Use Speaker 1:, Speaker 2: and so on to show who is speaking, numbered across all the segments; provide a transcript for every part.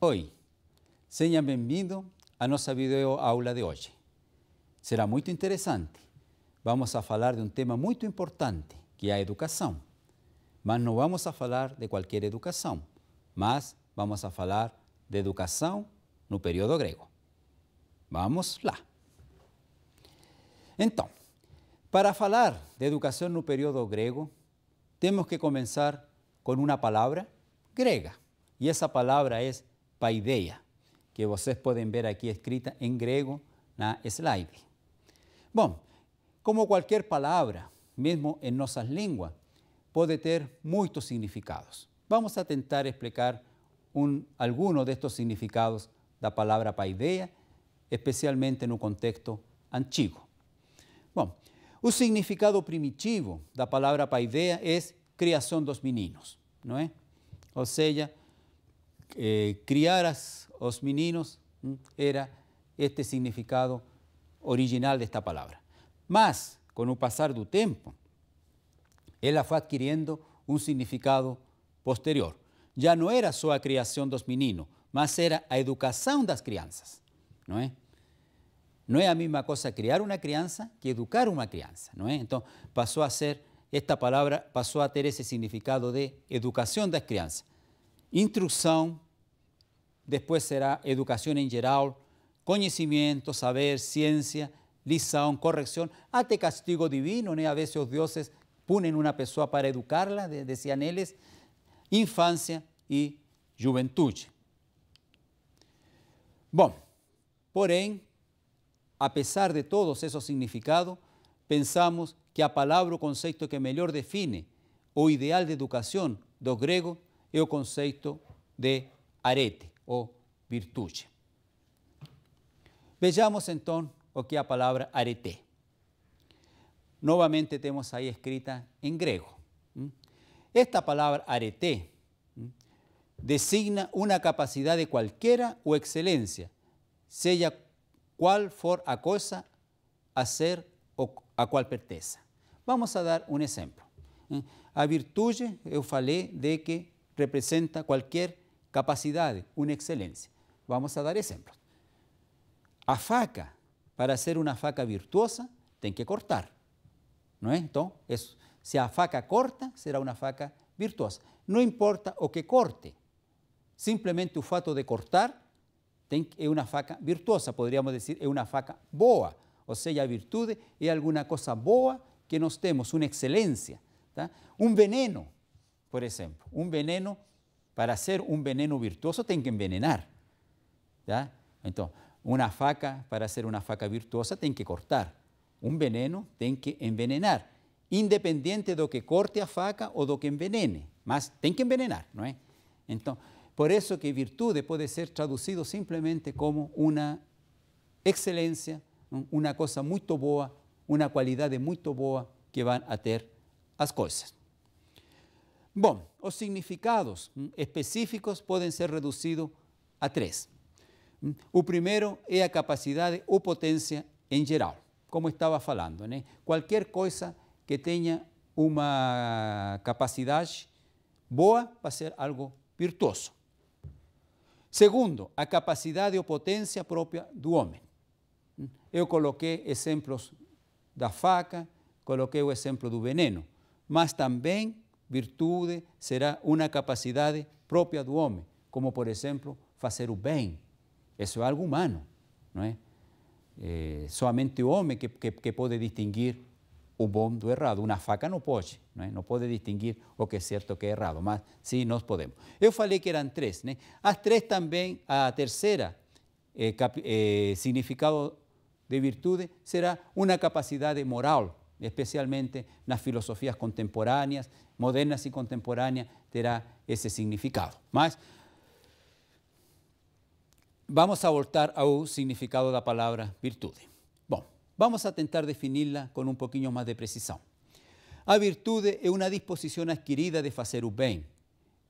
Speaker 1: Oi, seja bem-vindo à nossa videoaula de hoje. Será muito interessante. Vamos a falar de um tema muito importante, que é a educação. Mas não vamos a falar de qualquer educação, mas vamos a falar de educação no período grego. Vamos lá. Então, para falar de educação no período grego, temos que começar com uma palavra grega. E essa palavra é paideia, que vocês podem ver aqui escrita em grego na slide. Bom, como qualquer palavra, mesmo em nossas línguas, pode ter muitos significados. Vamos a tentar explicar algunos destes significados da palavra paideia, especialmente no contexto antigo. Bom, o significado primitivo da palavra paideia é criação dos meninos, não é? Ou seja, criar os meninos era este significado original desta palavra. Mas, com o passar do tempo, ela foi adquirindo um significado posterior. Já não era só a criação dos meninos, mas era a educação das crianças, não é? Não é a mesma coisa criar uma criança que educar uma criança, não é? Então, passou a ser, esta palavra passou a ter esse significado de educação das crianças. Instrução, depois será educação em geral, conhecimento, saber, ciência, lição, correção, até castigo divino, né? A vezes os deuses punem uma pessoa para educá-la, diziam eles, infância e juventude. Bom, porém, apesar de todos esses significados, pensamos que a palavra, o conceito que melhor define o ideal de educação do grego é o conceito de arete, ou virtude. Vejamos então o que é a palavra arete. Novamente temos aí escrita em grego. Esta palavra arete designa uma capacidade qualquer ou excelência, seja qual for a coisa a ser ou a qual pertença. Vamos a dar um exemplo. A virtude, eu falei de que representa qualquer capacidade, uma excelência. Vamos a dar exemplos. A faca, para ser uma faca virtuosa, tem que cortar, não é? Então, se a faca corta, será uma faca virtuosa. Não importa o que corte, simplesmente o fato de cortar é uma faca virtuosa, poderíamos dizer, é uma faca boa. Ou seja, a virtude é alguma coisa boa que nós temos, uma excelência. Tá? Um veneno, por exemplo, um veneno, para ser um veneno virtuoso, tem que envenenar. Tá? Então, uma faca, para ser uma faca virtuosa, tem que cortar. Um veneno tem que envenenar, independente do que corte a faca ou do que envenene, mas tem que envenenar, não é? Então, por isso que virtude pode ser traduzido simplesmente como uma excelência, uma coisa muito boa, uma qualidade muito boa que vão a ter as coisas. Bom, os significados específicos podem ser reduzidos a 3. O primeiro é a capacidade ou potência em geral, como estava falando, né? Qualquer coisa que tenha uma capacidade boa vai ser algo virtuoso. Segundo, a capacidade ou potência própria do homem. Eu coloquei exemplos da faca, coloquei o exemplo do veneno, mas também virtude será uma capacidade própria do homem, como, por exemplo, fazer o bem. Isso é algo humano, não é? Somente o homem que pode distinguir o bom do errado. Uma faca não pode, não é? Não pode distinguir o que é certo e o que é errado, mas sim nós podemos. Eu falei que eram 3, né? As 3 também, a terceira significado de virtude será uma capacidade moral, especialmente nas filosofias contemporâneas, modernas e contemporâneas, terá esse significado. Mas vamos a voltar ao significado da palavra virtude. Bom, vamos a tentar definir-la com um pouquinho mais de precisão. A virtude é uma disposição adquirida de fazer o bem,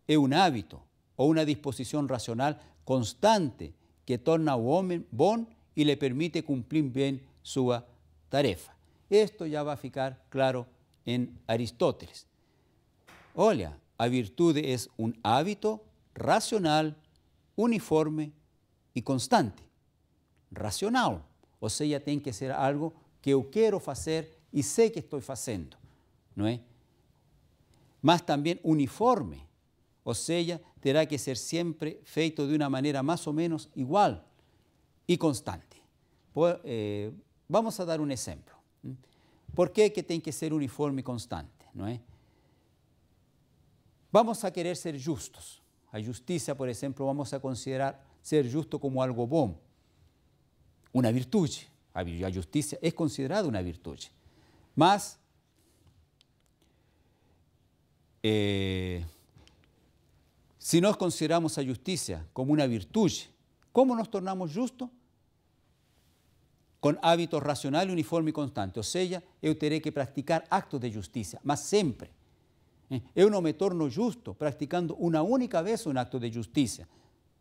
Speaker 1: é um hábito ou uma disposição racional constante que torna o homem bom e lhe permite cumprir bem sua tarefa. Isto já vai ficar claro em Aristóteles. Olha, a virtude é um hábito racional uniforme e constante, racional. Ou seja, tem que ser algo que eu quero fazer e sei que estou fazendo, não é? Mas também uniforme, ou seja, terá que ser sempre feito de uma maneira mais ou menos igual e constante. Vamos a dar um exemplo. Por que tem que ser uniforme e constante, não é? Vamos a querer ser justos. A justiça, por exemplo, vamos a considerar ser justo como algo bom, uma virtude. A justiça é considerada uma virtude. Mas, se nós consideramos a justiça como uma virtude, como nos tornamos justos? Com hábitos racionais, uniforme e constante. Ou seja, eu terei que praticar actos de justiça, mas sempre. Eu não me torno justo praticando uma única vez um acto de justiça,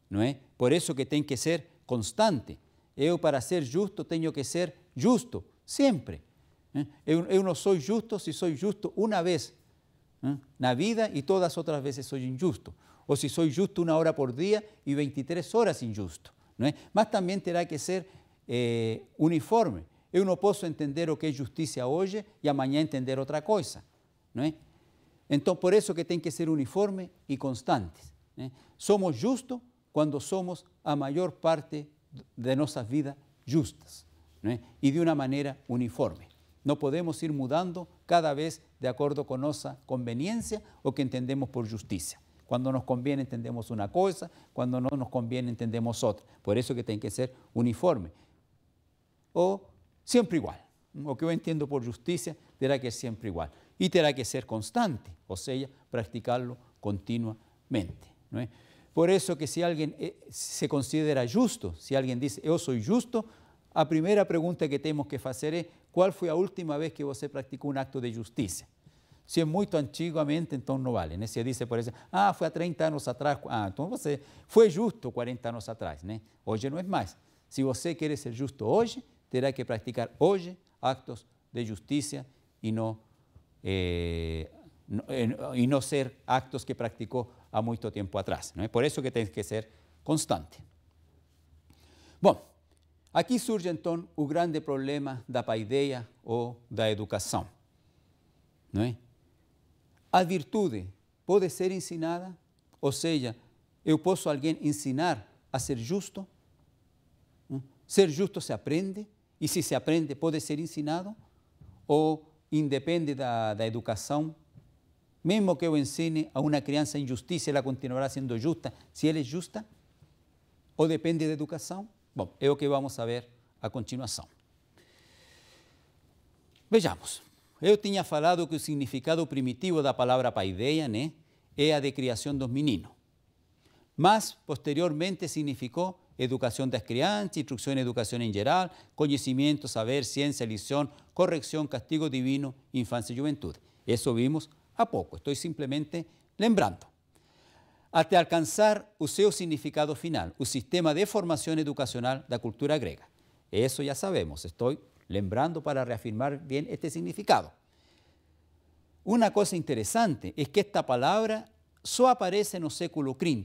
Speaker 1: não é? Por isso que tem que ser constante. Eu, para ser justo, tenho que ser justo, sempre. Eu não sou justo se sou justo uma vez na vida e todas as outras vezes sou injusto. Ou se sou justo 1 hora por dia e 23 horas injusto, não é? Mas também terá que ser uniforme. Eu não posso entender o que é justiça hoje e amanhã entender outra coisa, não é? Então, por isso que tem que ser uniforme e constante, né? Somos justos quando somos a maior parte de nossas vidas justas, né? E de uma maneira uniforme. Não podemos ir mudando cada vez de acordo com nossa conveniência o que entendemos por justiça. Quando nos conviene entendemos uma coisa, quando não nos conviene entendemos outra. Por isso que tem que ser uniforme. Ou sempre igual. O que eu entendo por justiça terá que ser sempre igual. E terá que ser constante, ou seja, practicá-lo continuamente, não é? Por isso que se alguém se considera justo, se alguém diz, eu sou justo, a primeira pergunta que temos que fazer é, qual foi a última vez que você praticou um acto de justiça? Se é muito antigamente, então não vale, né? Se diz, por exemplo, foi há 30 anos atrás, então você foi justo 40 anos atrás, né? Hoje não é mais. Se você quer ser justo hoje, terá que praticar hoje actos de justiça e não ser actos que praticou há muito tempo atrás, não é? Por isso que tem que ser constante. Bom, aqui surge então o grande problema da paideia ou da educação, não é? A virtude pode ser ensinada, ou seja, eu posso alguém ensinar a ser justo? Ser justo se aprende, e se aprende pode ser ensinado, ou independe da educação? Mesmo que eu ensine a uma criança injustiça, ela continuará sendo justa se ela é justa? Ou depende da educação? Bom, é o que vamos ver a continuação. Vejamos, eu tinha falado que o significado primitivo da palavra paideia, né, é a de criação dos meninos. Mas, posteriormente, significou educação das crianças, instrução e educação em geral, conhecimento, saber, ciência, lição, correção, castigo divino, infância e juventude. Isso vimos há pouco, estou simplesmente lembrando. Até alcançar o seu significado final, o sistema de formação educacional da cultura grega. Isso já sabemos, estou lembrando para reafirmar bem este significado. Uma coisa interessante é que esta palavra só aparece no século V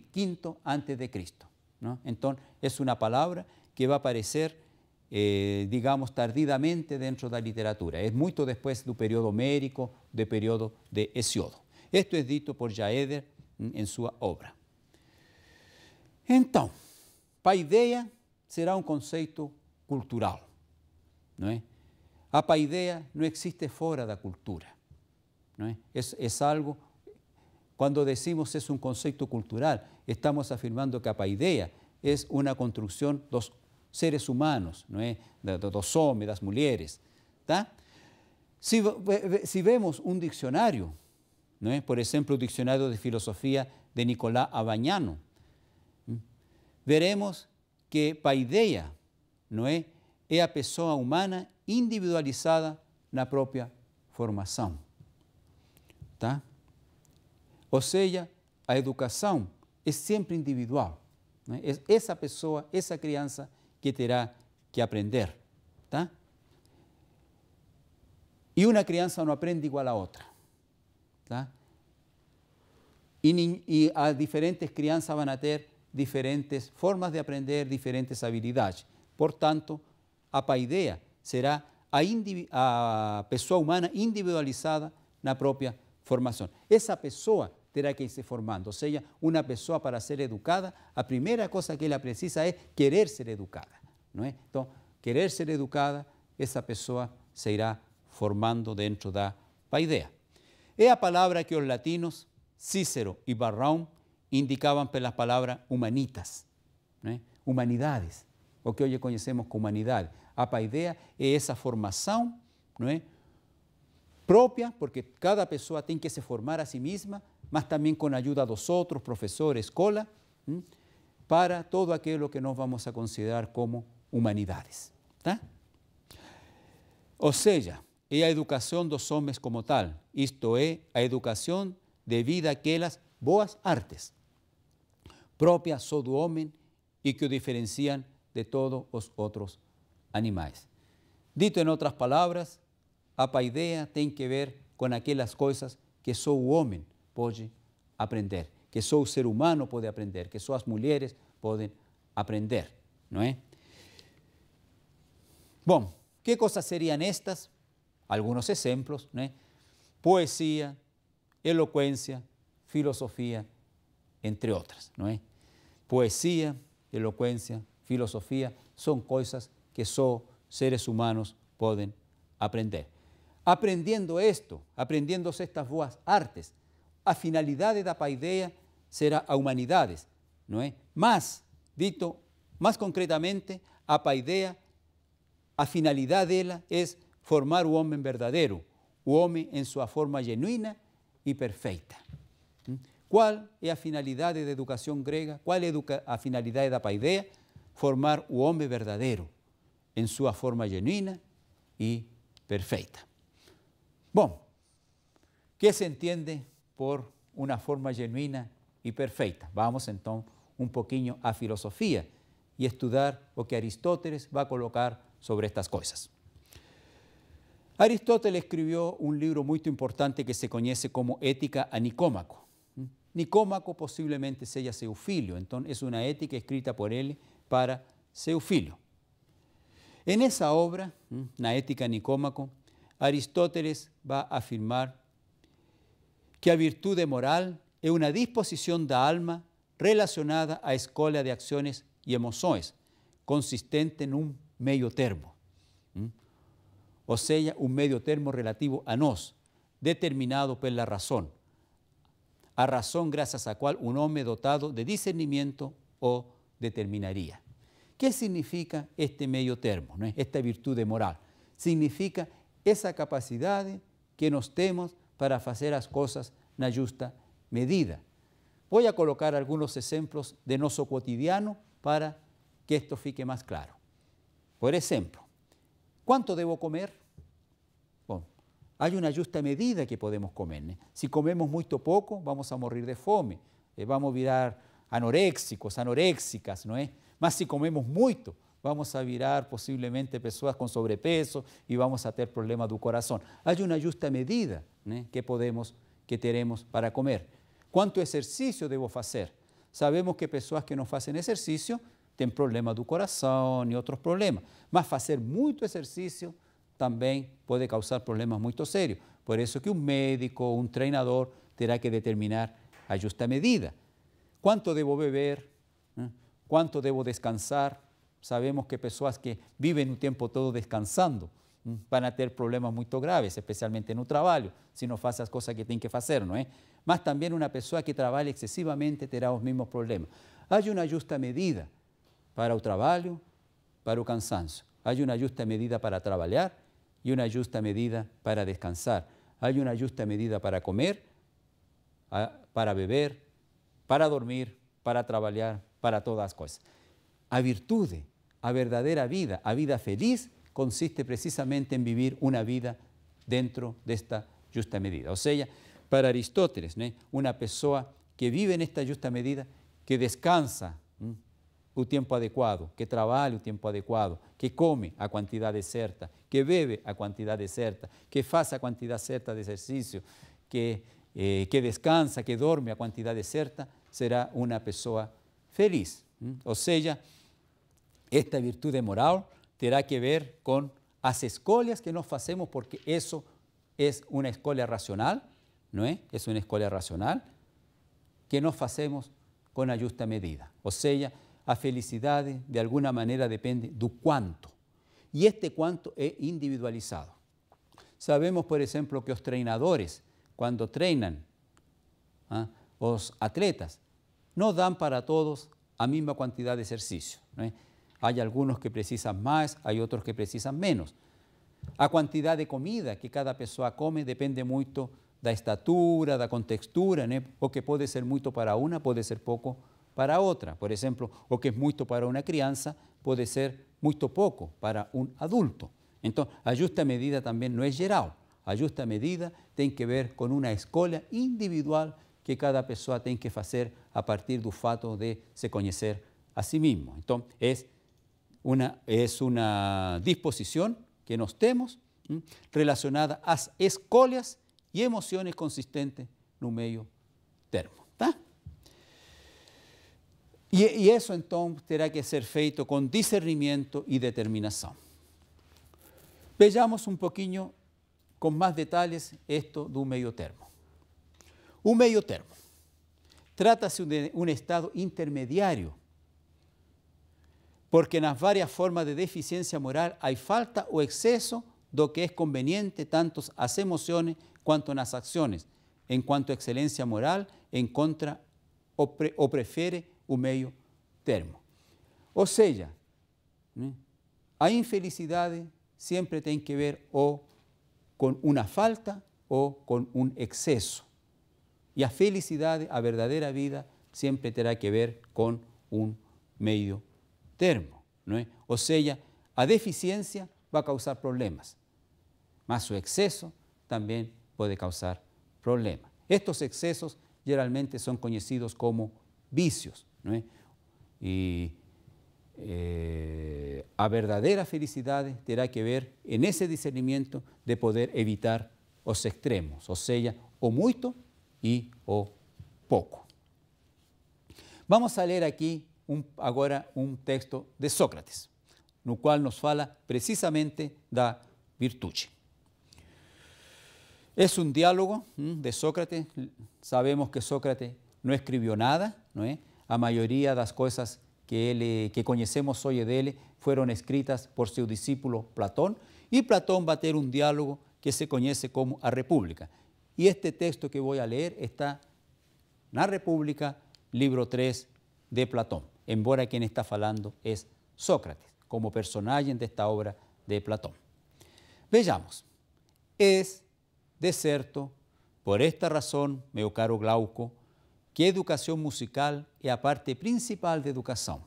Speaker 1: antes de Cristo, ¿no? Então, é uma palavra que vai aparecer, digamos, tardidamente dentro da literatura. É muito depois do período homérico, do período de Hesíodo. Isto é dito por Jaéder em sua obra. Então, paideia será um conceito cultural, não é? A paideia não existe fora da cultura, não é? É algo, quando decimos é um conceito cultural, estamos afirmando que a paideia é uma construção dos seres humanos, não é? Dos homens, das mulheres, tá? Se vemos um dicionário, não é? Por exemplo, o dicionário de filosofia de Nicolás Abagnano, veremos que paideia, não é? É a pessoa humana individualizada na própria formação, tá? Ou seja, a educação é sempre individual, não é? É essa pessoa, essa criança que terá que aprender, tá? E uma criança não aprende igual a outra, tá? E as diferentes crianças vão ter diferentes formas de aprender, diferentes habilidades. Portanto, a paideia será a pessoa humana individualizada na própria formação. Essa pessoa terá que ir se formando, ou seja, uma pessoa para ser educada, a primeira coisa que ela precisa é querer ser educada, não é? Então, querer ser educada, essa pessoa se irá formando dentro da paideia. É a palavra que os latinos, Cícero e Varrón, indicavam pelas palavras humanitas, não é? Humanidades, o que hoje conhecemos como humanidade. A paideia é essa formação, não é? Própria, porque cada pessoa tem que se formar a si mesma, mas também com a ajuda dos outros, professor, escola, para todo aquilo que nós vamos a considerar como humanidades. Tá? Ou seja, é a educação dos homens como tal, isto é, a educação devida àquelas boas artes, próprias só do homem e que o diferenciam de todos os outros animais. Dito em outras palavras, a paideia tem que ver com aquelas coisas que só o homem pode aprender, que só o ser humano pode aprender, que só as mulheres podem aprender, não é? Bom, que coisas seriam estas? Alguns exemplos, não é? Poesia, eloquência, filosofia, entre outras, não é? Poesia, eloquência, filosofia, são coisas que só seres humanos podem aprender. Aprendiendo esto, aprendiendo estas boas artes, a finalidade da paideia será a humanidades, não é? Mas, dito mais concretamente, a paideia, a finalidade dela é formar o homem verdadeiro, o homem em sua forma genuína e perfeita. Qual é a finalidade da educação grega? Qual é a finalidade da paideia? Formar o homem verdadeiro em sua forma genuína e perfeita. Bom, que se entende por uma forma genuína e perfeita? Vamos então um pouquinho à filosofia e estudar o que Aristóteles vai colocar sobre estas coisas. Aristóteles escreveu um livro muito importante que se conhece como Ética a Nicômaco. Nicômaco possivelmente seja seu filho, então é uma ética escrita por ele para seu filho. En esa obra, na Ética a Nicômaco, Aristóteles vai afirmar que a virtude moral é uma disposição da alma relacionada à escolha de ações e emoções, consistente em um meio termo. Ou seja, um meio termo relativo a nós, determinado pela razão. A razão graças à qual um homem dotado de discernimento o determinaria. ¿Qué significa este medio termo, ¿no? Esta virtude moral? Significa essa capacidade que nós temos para fazer as coisas na justa medida. Vou a colocar alguns exemplos de nosso cotidiano para que esto fique mais claro. Por exemplo, ¿cuánto debo comer? Bom, há uma justa medida que podemos comer, ¿no? Se comemos muito pouco, vamos a morrer de fome, vamos virar anoréxicos, anoréxicas, não é? Mas se comemos muito, vamos a virar possivelmente pessoas com sobrepeso e vamos a ter problema do coração. Há uma justa medida, né, que teremos para comer. Quanto exercício devo fazer? Sabemos que pessoas que não fazem exercício têm problema do coração e outros problemas, mas fazer muito exercício também pode causar problemas muito sérios. Por isso que um médico, um treinador, terá que determinar a justa medida. Quanto devo beber? Quanto devo descansar? Sabemos que pessoas que vivem o tempo todo descansando vão a ter problemas muito graves, especialmente no trabalho, se não faz as coisas que tem que fazer, não é? Mas também uma pessoa que trabalha excessivamente terá os mesmos problemas. Há uma justa medida para o trabalho, para o cansanço. Há uma justa medida para trabalhar e uma justa medida para descansar. Há uma justa medida para comer, para beber, para dormir, para trabalhar, para todas as coisas. A virtude, a verdadeira vida, a vida feliz, consiste precisamente em viver uma vida dentro desta justa medida. Ou seja, para Aristóteles, né, uma pessoa que vive nesta justa medida, que descansa o tempo adequado, que trabalha o tempo adequado, que come a quantidade certa, que bebe a quantidade certa, que faz a quantidade certa de exercício, que descansa, que dorme a quantidade certa, será uma pessoa feliz. O sea, esta virtud moral terá que ver con as escolhas que nós fazemos, porque isso é uma escolha racional, não é? É uma escolha racional que nós fazemos com a justa medida. Ou seja, a felicidade, de alguma maneira, depende do quanto. E este quanto é individualizado. Sabemos, por exemplo, que os treinadores, quando treinam os atletas, não dão para todos a mesma quantidade de exercício, não é? Há alguns que precisam mais, há outros que precisam menos. A quantidade de comida que cada pessoa come depende muito da estatura, da contextura, né? O que pode ser muito para uma, pode ser pouco para outra. Por exemplo, o que é muito para uma criança pode ser muito pouco para um adulto. Então, a justa medida também não é geral. A justa medida tem que ver com uma escolha individual que cada pessoa tem que fazer a partir do fato de se conhecer a si mesmo. Então, é uma disposição que nós temos relacionada às escolhas e emoções consistentes no meio termo. Tá? E isso, então, terá que ser feito com discernimento e determinação. Vejamos um pouquinho com mais detalhes isto do meio termo. O meio termo trata-se de um estado intermediário, porque nas várias formas de deficiência moral há falta ou excesso do que é conveniente tanto as emoções quanto nas ações, enquanto a excelência moral encontra ou prefere o meio termo. Ou seja, a infelicidade sempre tem que ver ou com uma falta ou com um excesso. E a felicidade, a verdadeira vida, sempre terá que ver com um meio termo, não é? Ou seja, a deficiência vai causar problemas, mas o excesso também pode causar problemas. Estes excessos geralmente são conhecidos como vícios, não é? E a verdadeira felicidade terá que ver nesse discernimento de poder evitar os extremos, ou seja, o muito e o pouco. Vamos a ler aqui agora um texto de Sócrates, no qual nos fala precisamente da virtude. É um diálogo de Sócrates. Sabemos que Sócrates não escreveu nada, não é? A maioria das coisas que conhecemos hoje dele foram escritas por seu discípulo Platão, e Platão vai ter um diálogo que se conhece como a República. E este texto que vou ler está na República, livro 3 de Platão, embora quem está falando é Sócrates, como personagem desta obra de Platão. Vejamos, de certo, por esta razão, meu caro Glauco, que a educação musical é a parte principal da educação,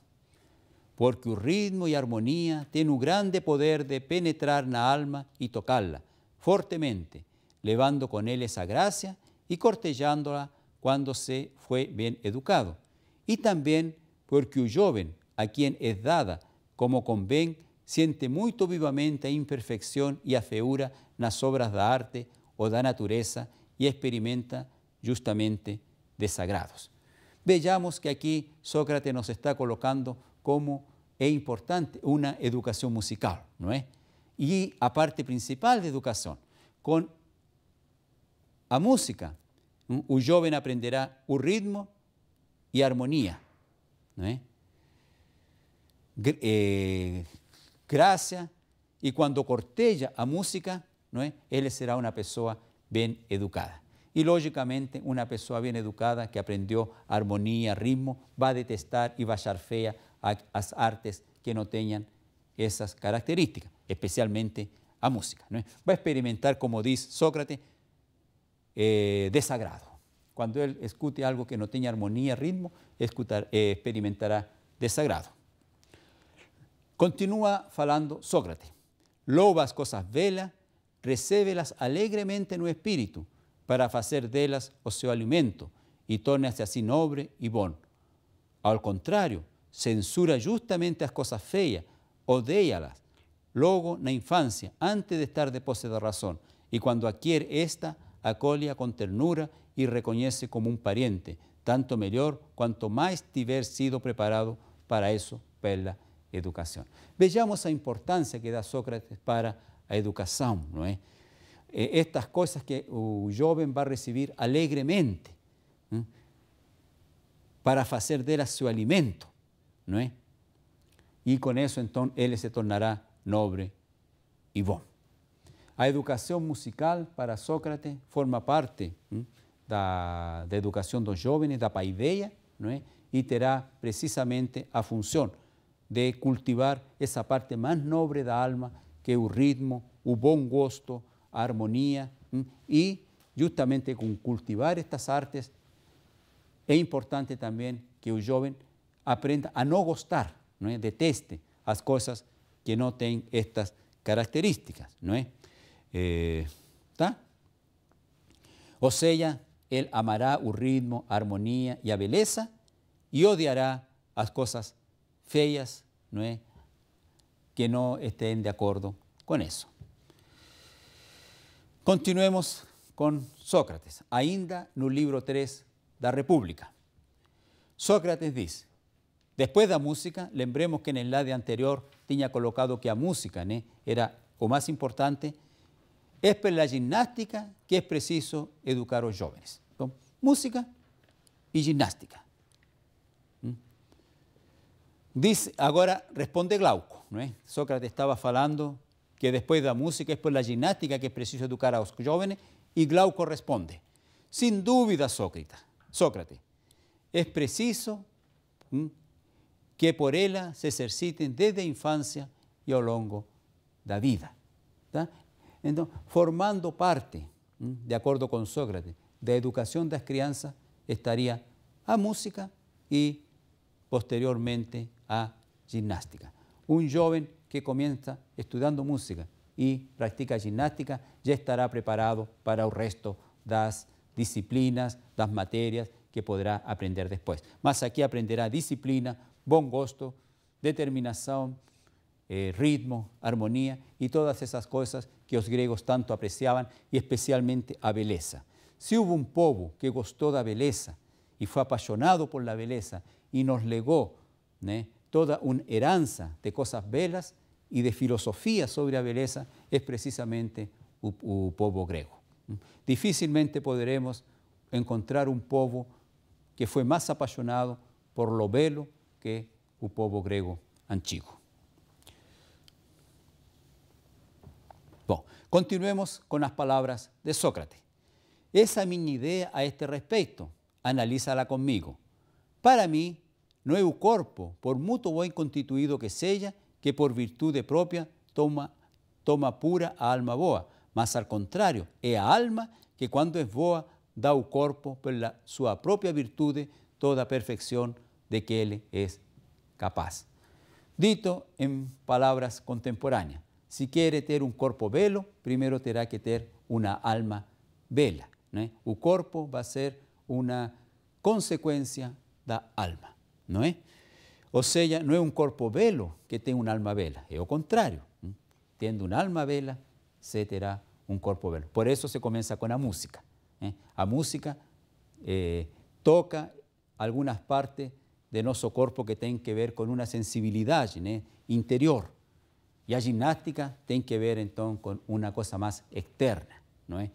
Speaker 1: porque o ritmo e a harmonia têm o grande poder de penetrar na alma e tocá-la fortemente, levando com eles a graça e cortejando-la quando se foi bem educado. E também porque o jovem, a quem é dada como convém, sente muito vivamente a imperfeição e a feiura nas obras da arte ou da natureza e experimenta justamente desagrados. Vejamos que aqui Sócrates nos está colocando como é importante uma educação musical, não é? E a parte principal da educação. Com a música, o jovem aprenderá o ritmo e a harmonia, não é? Graça, e quando corteja a música, não é? Ele será uma pessoa bem educada. E, logicamente, uma pessoa bem educada que aprendeu harmonia, ritmo, vai detestar e vai achar feia as artes que não tenham essas características, especialmente a música, não é? Vai experimentar, como diz Sócrates, desagrado. Quando ele escute algo que não tenha harmonia, ritmo, experimentará desagrado. Continua falando Sócrates. Louva as coisas belas, recebe-las alegremente no espírito, para fazer delas o seu alimento, e torna-se assim nobre e bom. Ao contrário, censura justamente as coisas feias, odeia-las, logo na infância, antes de estar de posse da razão, e quando adquiere esta, acolhe-a com ternura e reconhece como um pariente, tanto melhor quanto mais tiver sido preparado para isso pela educação. Vejamos a importância que dá Sócrates para a educação, não é? Estas coisas que o jovem vai receber alegremente, para fazer delas seu alimento, não é? E com isso, então, ele se tornará nobre e bom. A educação musical para Sócrates forma parte da educação dos jovens, da paideia, não é? E terá precisamente a função de cultivar essa parte mais nobre da alma, que é o ritmo, o bom gosto, a harmonia, e justamente com cultivar estas artes é importante também que o jovem aprenda a não gostar, não é? Deteste as coisas que não têm estas características, não é? Tá? Ou seja, ele amará o ritmo, a harmonia e a beleza e odiará as coisas feias, não é? Que não estén de acordo com isso. Continuemos com Sócrates, ainda no livro 3 da República. Sócrates diz, depois da música, lembremos que no slide anterior tinha colocado que a música, né, era o mais importante, é pela ginástica que é preciso educar os jovens. Então, música e ginástica. Diz, agora responde Glauco, não é? Sócrates estava falando que depois da música é pela ginástica que é preciso educar aos jovens, e Glauco responde, sem dúvida, Sócrates, é preciso que por ela se exercitem desde a infância e ao longo da vida. Tá? Então, formando parte, de acordo com Sócrates, da educação das crianças, estaria a música e, posteriormente, a ginástica. Um jovem que começa estudando música e pratica ginástica já estará preparado para o resto das disciplinas, das matérias que poderá aprender depois. Mas aqui aprenderá disciplina, bom gosto, determinação, ritmo, harmonia e todas essas coisas que os gregos tanto apreciavam, e especialmente a beleza. Se houve um povo que gostou da beleza e foi apaixonado por la beleza e nos legou, né, toda uma herança de coisas belas e de filosofia sobre a beleza, é precisamente o povo grego. Dificilmente poderemos encontrar um povo que foi mais apaixonado por lo belo que o povo grego antigo. Bom, continuemos com as palavras de Sócrates. Essa é a minha ideia a este respeito. Analízala comigo. Para mim, não é o corpo, por muito bem constituído que seja, que por virtude própria toma pura a alma boa, mas ao contrário, é a alma que quando é boa dá ao corpo, pela sua própria virtude, toda a perfeição de que ele é capaz. Dito em palavras contemporâneas, se quer ter um corpo belo, primeiro terá que ter uma alma bela, né? O corpo vai ser uma consequência da alma, não é? Ou seja, não é um corpo belo que tem uma alma bela, é o contrário. Tendo uma alma bela, se terá um corpo belo. Por isso se começa com a música. A música toca algumas partes de nosso corpo que tem que ver com uma sensibilidade, né, interior. E a ginástica tem que ver, então, com uma coisa mais externa, não é?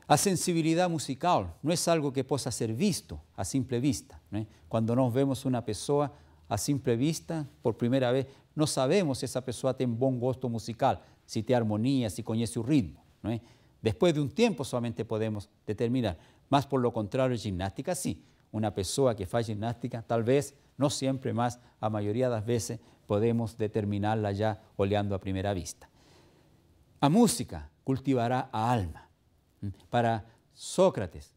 Speaker 1: A sensibilidade musical não é algo que possa ser visto a simple vista, não é? Quando nós vemos uma pessoa a simple vista, por primeira vez, não sabemos se essa pessoa tem bom gosto musical, se tem harmonia, se conhece o ritmo, não é? Depois de um tempo somente podemos determinar, mas por lo contrário, ginástica sim. Uma pessoa que faz ginástica, talvez, não sempre, mas a maioria das vezes, podemos determiná-la já olhando à primeira vista. A música cultivará a alma. Para Sócrates,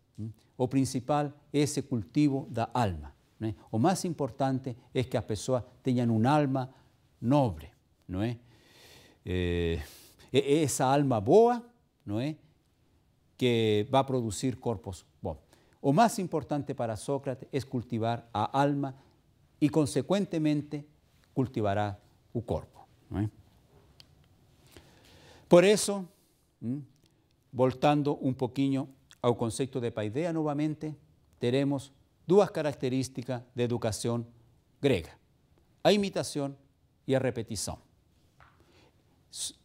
Speaker 1: o principal é esse cultivo da alma. Não é? O mais importante é que as pessoas tenham uma alma nobre, não é? Essa alma boa, não é? Que vai produzir corpos bons. O mais importante para Sócrates é cultivar a alma e, consequentemente, cultivará o corpo. Não é? Por isso, voltando um pouquinho ao conceito de paideia novamente, teremos duas características de educação grega: a imitação e a repetição.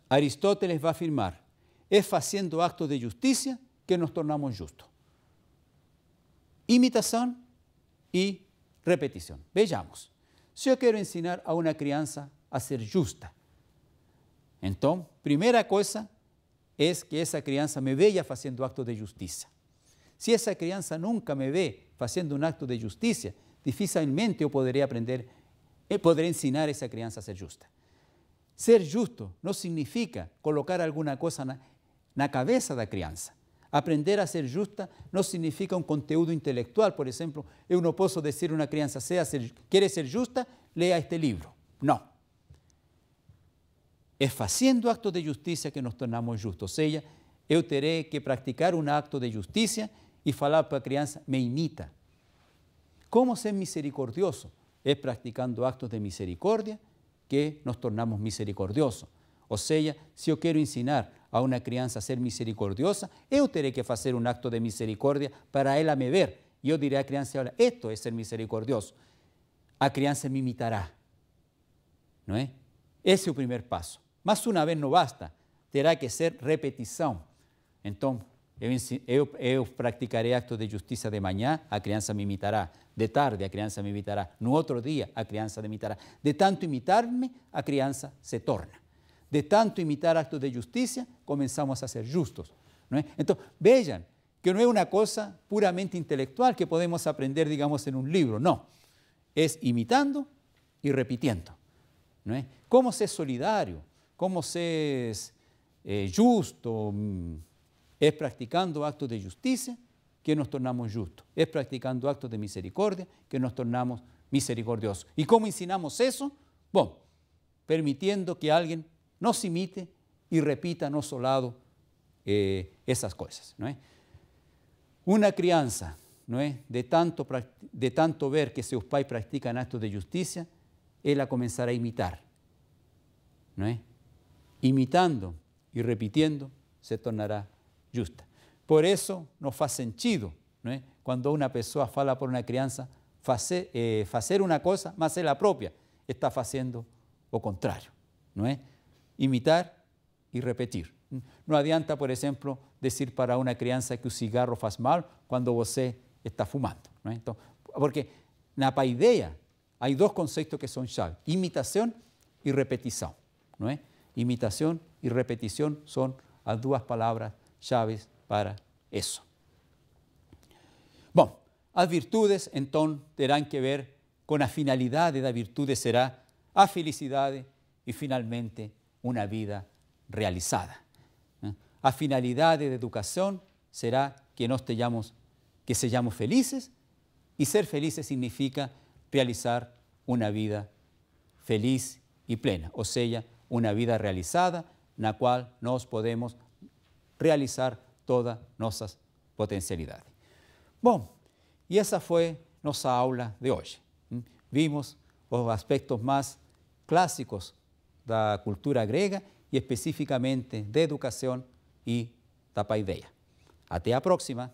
Speaker 1: Aristóteles vai afirmar: é fazendo actos de justiça que nos tornamos justos. Imitação e repetição. Vejamos, se eu quero ensinar a uma criança a ser justa, então, primeira coisa é que essa criança me veja fazendo actos de justiça. Se essa criança nunca me vê fazendo um acto de justiça, dificilmente eu poderia ensinar essa criança a ser justa. Ser justo não significa colocar alguma coisa na cabeça da criança. Aprender a ser justa não significa um conteúdo intelectual. Por exemplo, eu não posso dizer a uma criança: quer ser justa, leia este livro. Não. É fazendo actos de justiça que nos tornamos justos. Ou seja, eu terei que praticar um acto de justiça e falar para a criança: me imita. Como ser misericordioso? É praticando actos de misericórdia que nos tornamos misericordiosos. Ou seja, se eu quero ensinar a uma criança a ser misericordiosa, eu terei que fazer um acto de misericórdia para ela me ver. E eu direi à criança: olha, isto é ser misericordioso. A criança me imitará. Não é? Esse é o primeiro passo. Mas uma vez não basta, terá que ser repetição. Então, eu praticarei actos de justiça de manhã, a criança me imitará. De tarde, a criança me imitará. No outro dia, a criança me imitará. De tanto imitar-me, a criança se torna. De tanto imitar actos de justiça, começamos a ser justos. Não é? Então, vejam que não é uma coisa puramente intelectual que podemos aprender, digamos, em um livro. Não. É imitando e repetindo. Não é? Como ser solidário, como ser justo, é praticando actos de justiça que nos tornamos justos. É praticando actos de misericórdia que nos tornamos misericordiosos. E como ensinamos isso? Bom, permitiendo que alguém nos imite e repita a nosso lado essas coisas. Não é? Uma criança, não é? de tanto ver que seus pais praticam actos de justiça, ela começará a imitar. Não é? Imitando e repetindo, se tornará justa. Por isso, não faz sentido, não é? Quando uma pessoa fala para uma criança fazer uma coisa, mas ela própria está fazendo o contrário. Não é? Imitar e repetir. Não adianta, por exemplo, dizer para uma criança que o cigarro faz mal quando você está fumando. Não é? Então, porque na paideia há dois conceitos que são chave: imitação e repetição. Não é? Imitação e repetição são as duas palavras chaves para isso. Bom, as virtudes, então, terão que ver com a finalidade da virtude, será a felicidade e, finalmente, uma vida realizada. A finalidade da educação será que sejamos felizes, e ser felizes significa realizar uma vida feliz e plena, ou seja, uma vida realizada na qual nós podemos realizar todas nossas potencialidades. Bom, e essa foi nossa aula de hoje. Vimos os aspectos mais clássicos da cultura grega e especificamente da educação e da paideia. Até a próxima!